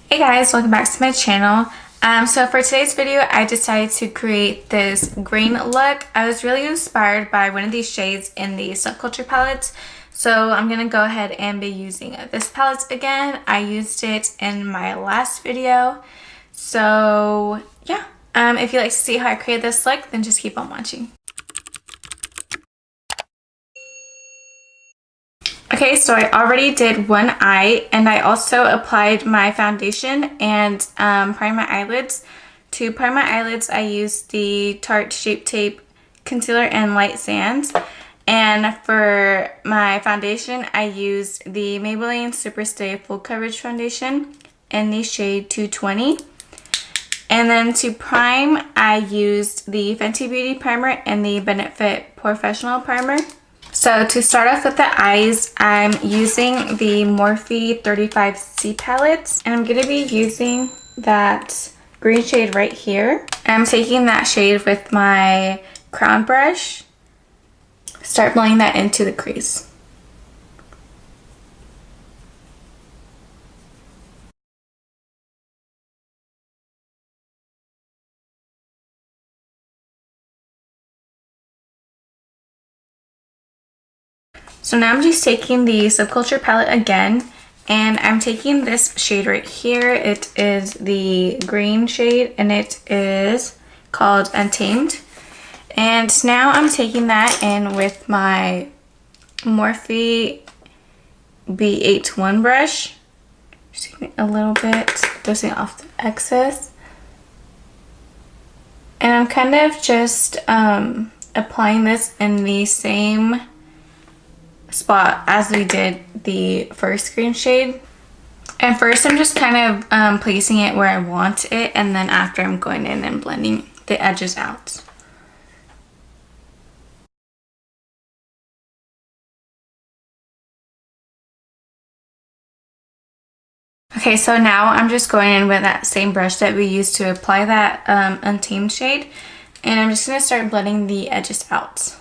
Hey guys, welcome back to my channel. So for today's video, I decided to create this green look. I was really inspired by one of these shades in the Subculture palettes. So I'm going to go ahead and be using this palette again. I used it in my last video. So yeah, if you'd like to see how I create this look, then just keep on watching. Okay, so I already did one eye, and I also applied my foundation and primed my eyelids. To prime my eyelids, I used the Tarte Shape Tape Concealer and Light Sands. And for my foundation, I used the Maybelline Super Stay Full Coverage Foundation in the shade 220. And then to prime, I used the Fenty Beauty Primer and the Benefit Professional Primer. So to start off with the eyes, I'm using the Morphe 35C palette, and I'm going to be using that green shade right here. And I'm taking that shade with my crown brush, start blending that into the crease. So now I'm just taking the Subculture palette again, and I'm taking this shade right here. It is the green shade, and it is called Untamed. And now I'm taking that in with my Morphe B81 brush. Just taking a little bit, dusting off the excess. And I'm kind of just applying this in the same spot as we did the first green shade. And first I'm just kind of placing it where I want it, and then after I'm going in and blending the edges out. Okay, so now I'm just going in with that same brush that we used to apply that Untamed shade, and I'm just going to start blending the edges out.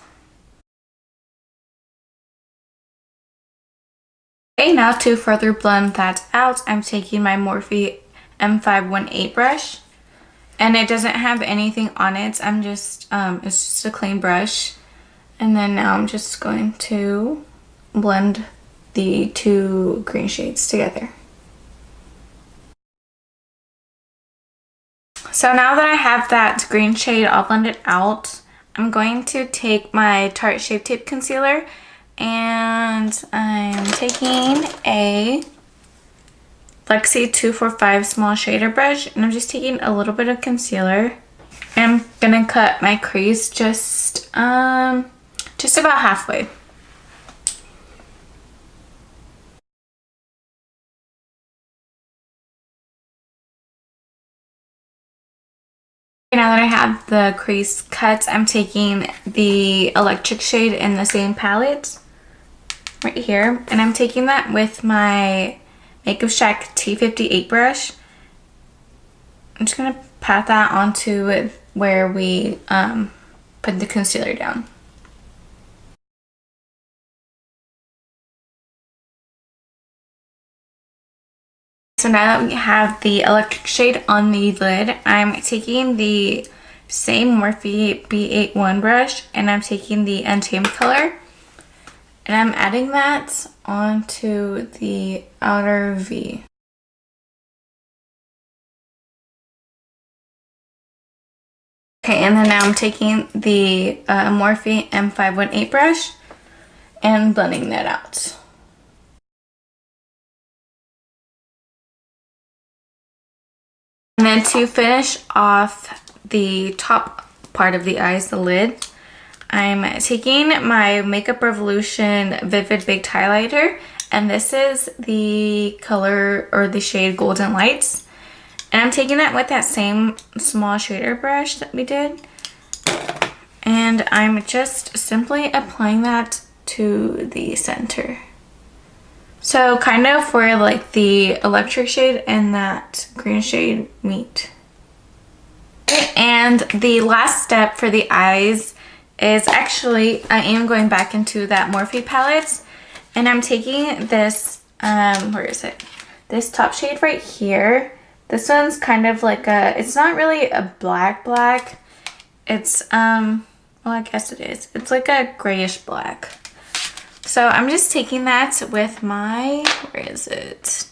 Okay, now to further blend that out, I'm taking my Morphe M518 brush, and it doesn't have anything on it. I'm just, it's just a clean brush. And then now I'm just going to blend the two green shades together. So now that I have that green shade all blended out, I'm going to take my Tarte Shape Tape Concealer, and I'm taking a Lexi 245 small shader brush, and I'm just taking a little bit of concealer, and I'm gonna cut my crease just about halfway. Now that I have the crease cut, I'm taking the electric shade in the same palette right here, and I'm taking that with my Makeup Shack T58 brush. I'm just gonna pat that onto where we put the concealer down. So now that we have the electric shade on the lid, I'm taking the same Morphe B81 brush, and I'm taking the Untamed color, and I'm adding that onto the outer V. Okay, and then now I'm taking the Morphe M518 brush and blending that out. And then to finish off the top part of the eyes, the lid, I'm taking my Makeup Revolution Vivid Baked Highlighter, and this is the color or the shade Golden Lights. And I'm taking that with that same small shader brush that we did, and I'm just simply applying that to the center. So kind of where like the electric shade and that green shade meet. And the last step for the eyes is actually, I am going back into that Morphe palette, and I'm taking this, where is it? This top shade right here, This one's kind of like a, it's not really a black. It's, well, I guess it is. It's like a grayish black. So I'm just taking that with my, where is it?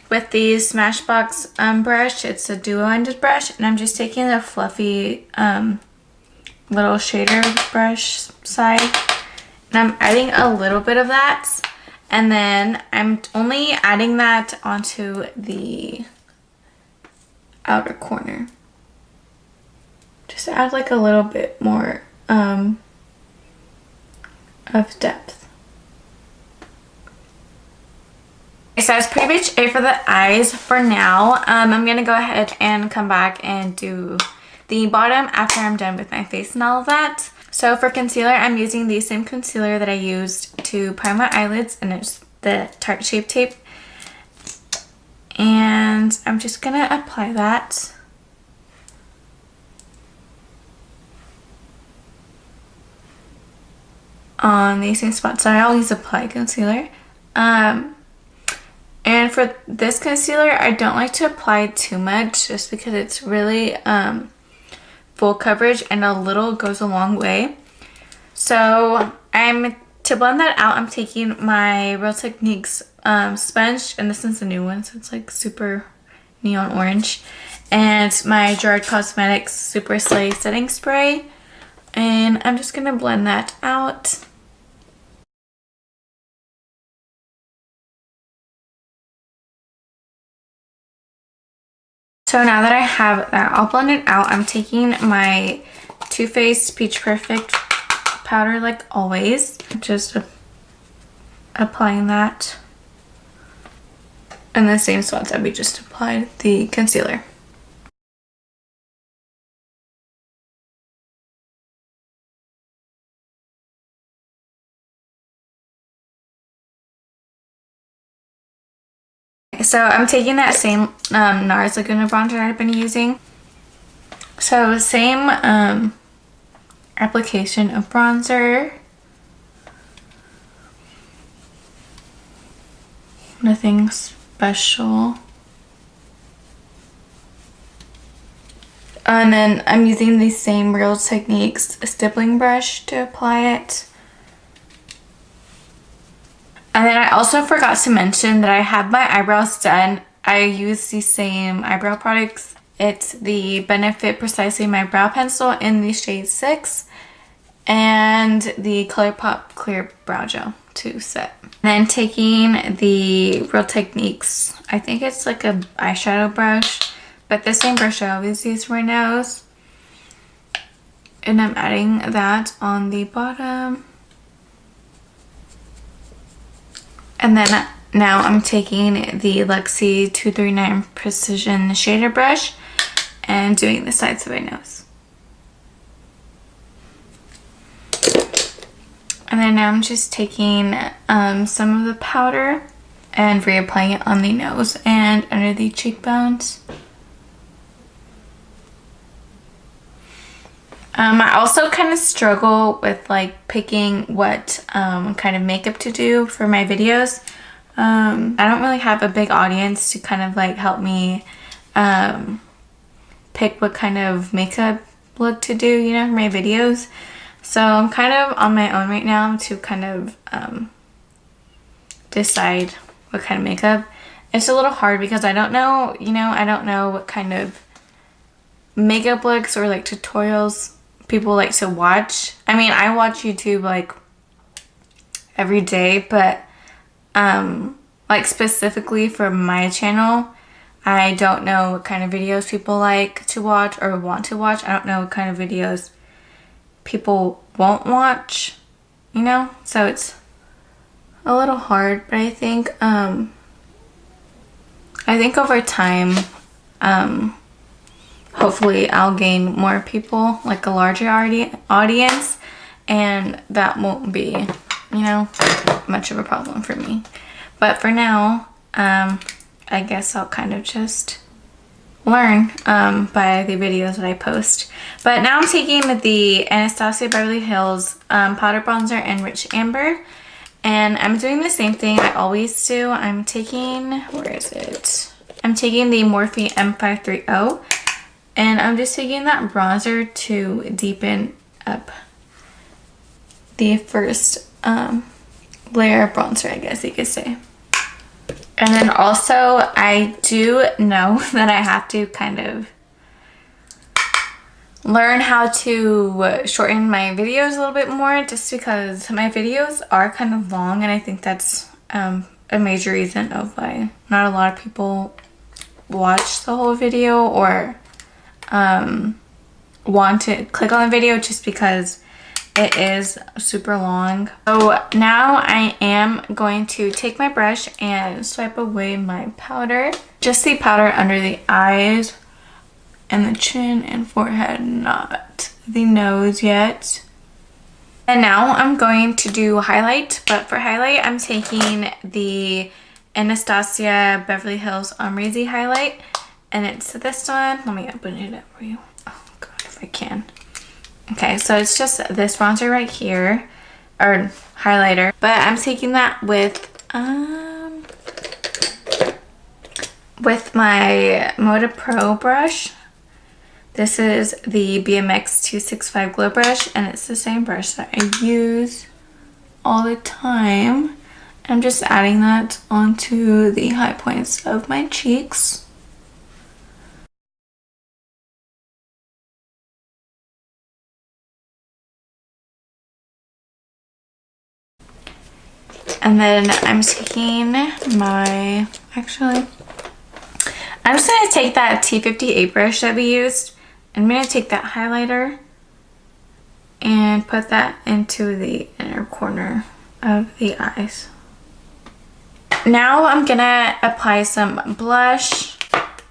With the Smashbox brush. It's a duo-ended brush, and I'm just taking the fluffy little shader brush side, and I'm adding a little bit of that, and then I'm only adding that onto the outer corner. Just add like a little bit more of depth. So that's pretty much it for the eyes for now. I'm gonna go ahead and come back and do the bottom after I'm done with my face and all of that. So for concealer, I'm using the same concealer that I used to prime my eyelids, and it's the Tarte Shape Tape. And I'm just gonna apply that. On the same spot. So I always apply concealer. And for this concealer, I don't like to apply too much just because it's really full coverage, and a little goes a long way. So to blend that out, I'm taking my Real Techniques sponge, and this is a new one, so it's like super neon orange, and my Gerard Cosmetics Super Slay setting spray, and I'm just gonna blend that out. So now that I have that all blended out, I'm taking my Too Faced Peach Perfect powder like always. Just applying that in the same spots that we just applied the concealer. So I'm taking that same NARS Laguna bronzer I've been using. So same application of bronzer. Nothing special. And then I'm using the same Real Techniques stippling brush to apply it. And then I also forgot to mention that I had my eyebrows done. I use the same eyebrow products. It's the Benefit Precisely My Brow Pencil in the shade 6 and the ColourPop Clear Brow Gel to set. And then taking the Real Techniques, I think it's like a eyeshadow brush, but the same brush I always use for my nose. And I'm adding that on the bottom. And then now I'm taking the Luxie 239 Precision Shader Brush and doing the sides of my nose. And then now I'm just taking some of the powder and reapplying it on the nose and under the cheekbones. I also kind of struggle with like picking what kind of makeup to do for my videos. I don't really have a big audience to kind of like help me pick what kind of makeup look to do, you know, for my videos. So I'm kind of on my own right now to kind of decide what kind of makeup. It's a little hard because I don't know, you know, I don't know what kind of makeup looks or like tutorials people like to watch. I mean, I watch YouTube like every day, but like specifically for my channel, I don't know what kind of videos people like to watch or want to watch. I don't know what kind of videos people won't watch, you know, so it's a little hard. But I think over time hopefully I'll gain more people, like a larger audience, and that won't be, you know, much of a problem for me. But for now, I guess I'll kind of just learn by the videos that I post. But now I'm taking the Anastasia Beverly Hills powder bronzer in Rich Amber, And I'm doing the same thing I always do. I'm taking, where is it? I'm taking the Morphe M530 and I'm just taking that bronzer to deepen up the first layer of bronzer, I guess you could say. And then also I do know that I have to kind of learn how to shorten my videos a little bit more, just because my videos are kind of long, and I think that's a major reason of why not a lot of people watch the whole video or want to click on the video, just because it is super long. So now I am going to take my brush and swipe away my powder, just the powder under the eyes and the chin and forehead, not the nose yet. And now I'm going to do highlight, but for highlight I'm taking the Anastasia Beverly Hills ABHXAMREZY highlight, and it's this one. Let me open it up for you. Oh god, if I can. Okay, so it's just this bronzer right here, or highlighter, but I'm taking that with my Moda Pro brush. This is the BMX 265 Glow Brush, and it's the same brush that I use all the time. I'm just adding that onto the high points of my cheeks. And then I'm taking my, actually, I'm just going to take that T58 brush that we used. I'm going to take that highlighter and put that into the inner corner of the eyes. Now I'm going to apply some blush.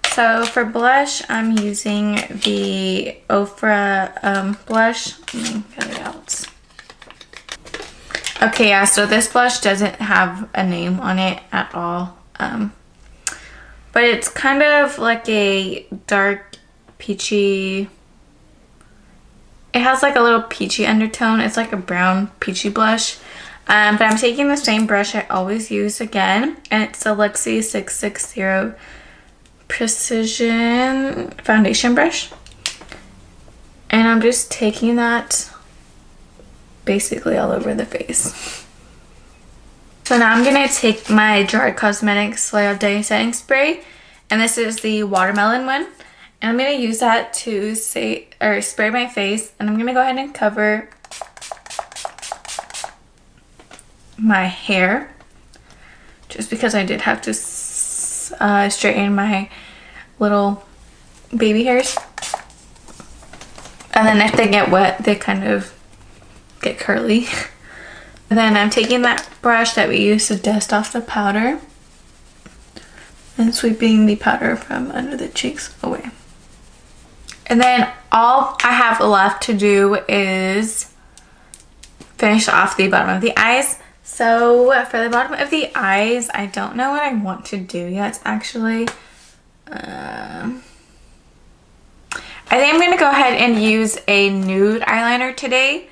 So for blush, I'm using the Ofra blush. Let me get it out. Okay, yeah, so this blush doesn't have a name on it at all. But it's kind of like a dark peachy, it has like a little peachy undertone. It's like a brown peachy blush, but I'm taking the same brush I always use again, and it's a Luxie 660 Precision foundation brush, and I'm just taking that basically all over the face. So now I'm gonna take my GERARD Cosmetics Soleil Day setting spray, and this is the watermelon one. And I'm going to use that to spray my face, and I'm going to go ahead and cover my hair, just because I did have to straighten my little baby hairs. And then if they get wet, they kind of get curly. And then I'm taking that brush that we used to dust off the powder and sweeping the powder from under the cheeks away. And then all I have left to do is finish off the bottom of the eyes. So for the bottom of the eyes, I don't know what I want to do yet, actually. I think I'm going to go ahead and use a nude eyeliner today.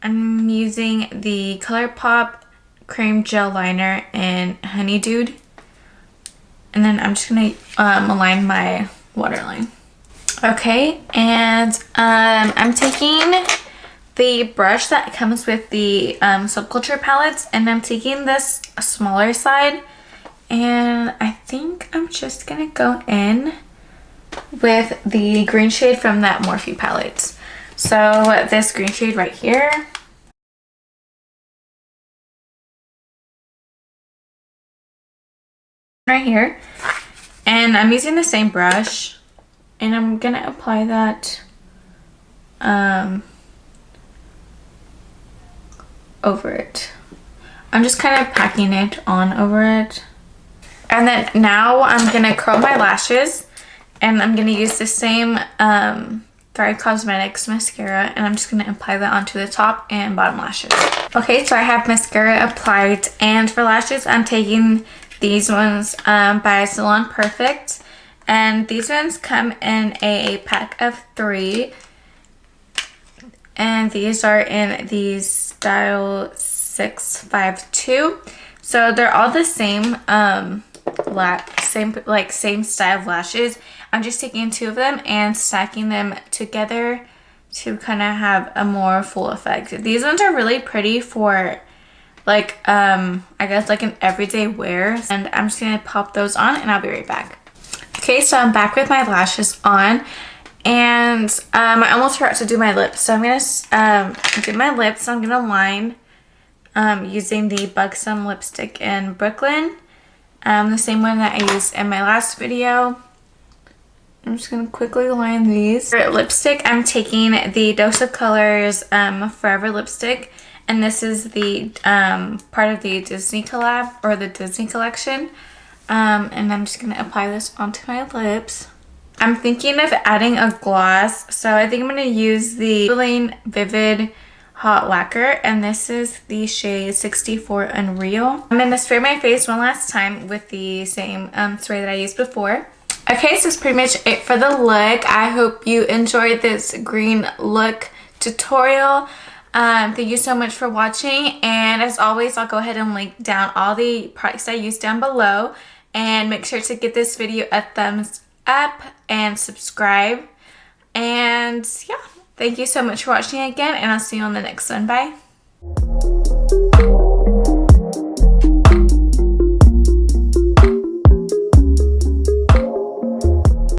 I'm using the ColourPop Cream Gel Liner in Honey Dude. And then I'm just going to align my waterline. Okay, and I'm taking the brush that comes with the Subculture palettes, and I'm taking this smaller side, and I think I'm just gonna go in with the green shade from that Morphe palette. So this green shade right here. Right here. And I'm using the same brush. And I'm gonna apply that over it. I'm just kind of packing it on over it. And then now I'm gonna curl my lashes, and I'm gonna use the same Thrive Cosmetics mascara, and I'm just gonna apply that onto the top and bottom lashes. Okay, so I have mascara applied, and for lashes I'm taking these ones by Salon Perfect. And these ones come in a pack of 3. And these are in the style 652. So they're all the same, same style of lashes. I'm just taking 2 of them and stacking them together to kind of have a more full effect. These ones are really pretty for like, I guess like an everyday wear. And I'm just gonna pop those on and I'll be right back. Okay, so I'm back with my lashes on. And I almost forgot to do my lips. So I'm gonna do my lips. I'm gonna line using the BUXOM lipstick in Brooklyn. The same one that I used in my last video. I'm just going to quickly line these. For lipstick, I'm taking the Dose of Colors Forever lipstick. And this is the part of the Disney collab, or the Disney collection. And I'm just going to apply this onto my lips. I'm thinking of adding a gloss. So I think I'm going to use the Maybelline Vivid Hot Lacquer, and this is the shade 64 Unreal. I'm going to spray my face one last time with the same spray that I used before. Okay, so that's pretty much it for the look. I hope you enjoyed this green look tutorial. Thank you so much for watching, and as always, I'll go ahead and link down all the products I used down below, and make sure to give this video a thumbs up and subscribe. And yeah, thank you so much for watching again, and I'll see you on the next one. Bye.